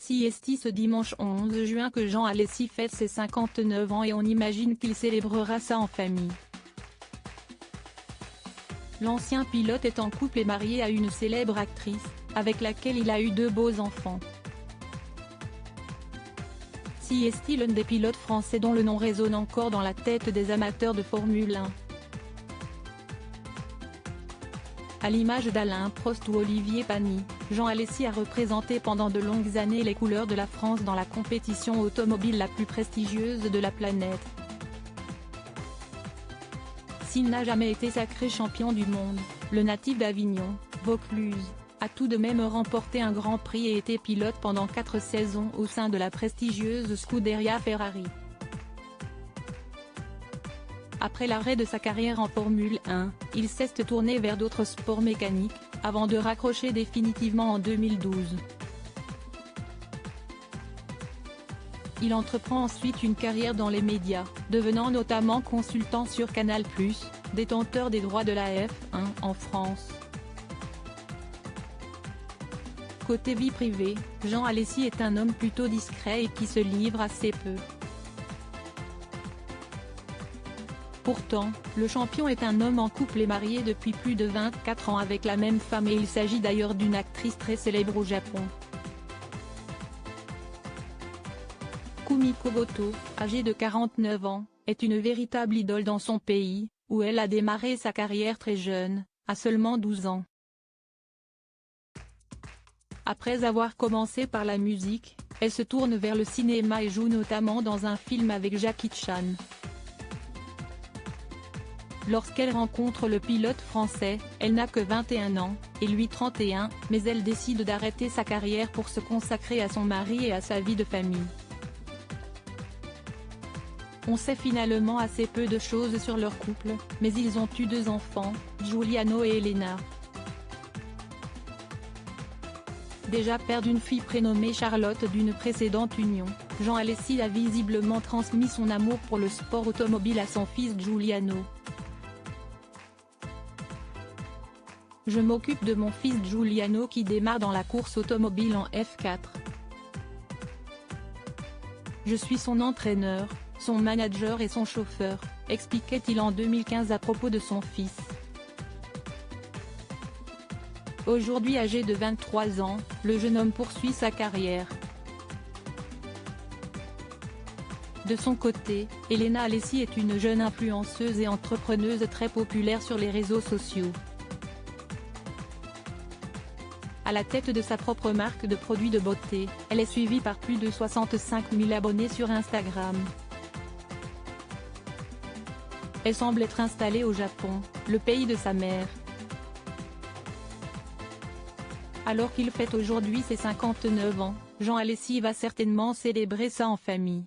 Siesti ce dimanche 11 juin que Jean Alesi fête ses 59 ans et on imagine qu'il célébrera ça en famille. L'ancien pilote est en couple et marié à une célèbre actrice, avec laquelle il a eu 2 beaux enfants. Siesti, l'un des pilotes français dont le nom résonne encore dans la tête des amateurs de Formule 1. À l'image d'Alain Prost ou Olivier Panis, Jean Alesi a représenté pendant de longues années les couleurs de la France dans la compétition automobile la plus prestigieuse de la planète. S'il n'a jamais été sacré champion du monde, le natif d'Avignon, Vaucluse, a tout de même remporté un Grand Prix et été pilote pendant 4 saisons au sein de la prestigieuse Scuderia Ferrari. Après l'arrêt de sa carrière en Formule 1, il s'est tourné vers d'autres sports mécaniques, avant de raccrocher définitivement en 2012. Il entreprend ensuite une carrière dans les médias, devenant notamment consultant sur Canal+, détenteur des droits de la F1 en France. Côté vie privée, Jean Alesi est un homme plutôt discret et qui se livre assez peu. Pourtant, le champion est un homme en couple et marié depuis plus de 24 ans avec la même femme et il s'agit d'ailleurs d'une actrice très célèbre au Japon. Kumiko Goto, âgée de 49 ans, est une véritable idole dans son pays, où elle a démarré sa carrière très jeune, à seulement 12 ans. Après avoir commencé par la musique, elle se tourne vers le cinéma et joue notamment dans un film avec Jackie Chan. Lorsqu'elle rencontre le pilote français, elle n'a que 21 ans, et lui 31, mais elle décide d'arrêter sa carrière pour se consacrer à son mari et à sa vie de famille. On sait finalement assez peu de choses sur leur couple, mais ils ont eu 2 enfants, Giuliano et Elena. Déjà père d'une fille prénommée Charlotte d'une précédente union, Jean Alesi a visiblement transmis son amour pour le sport automobile à son fils Giuliano. Je m'occupe de mon fils Giuliano qui démarre dans la course automobile en F4. Je suis son entraîneur, son manager et son chauffeur, expliquait-il en 2015 à propos de son fils. Aujourd'hui âgé de 23 ans, le jeune homme poursuit sa carrière. De son côté, Elena Alesi est une jeune influenceuse et entrepreneuse très populaire sur les réseaux sociaux. À la tête de sa propre marque de produits de beauté, elle est suivie par plus de 65 000 abonnés sur Instagram. Elle semble être installée au Japon, le pays de sa mère. Alors qu'il fête aujourd'hui ses 59 ans, Jean Alesi va certainement célébrer ça en famille.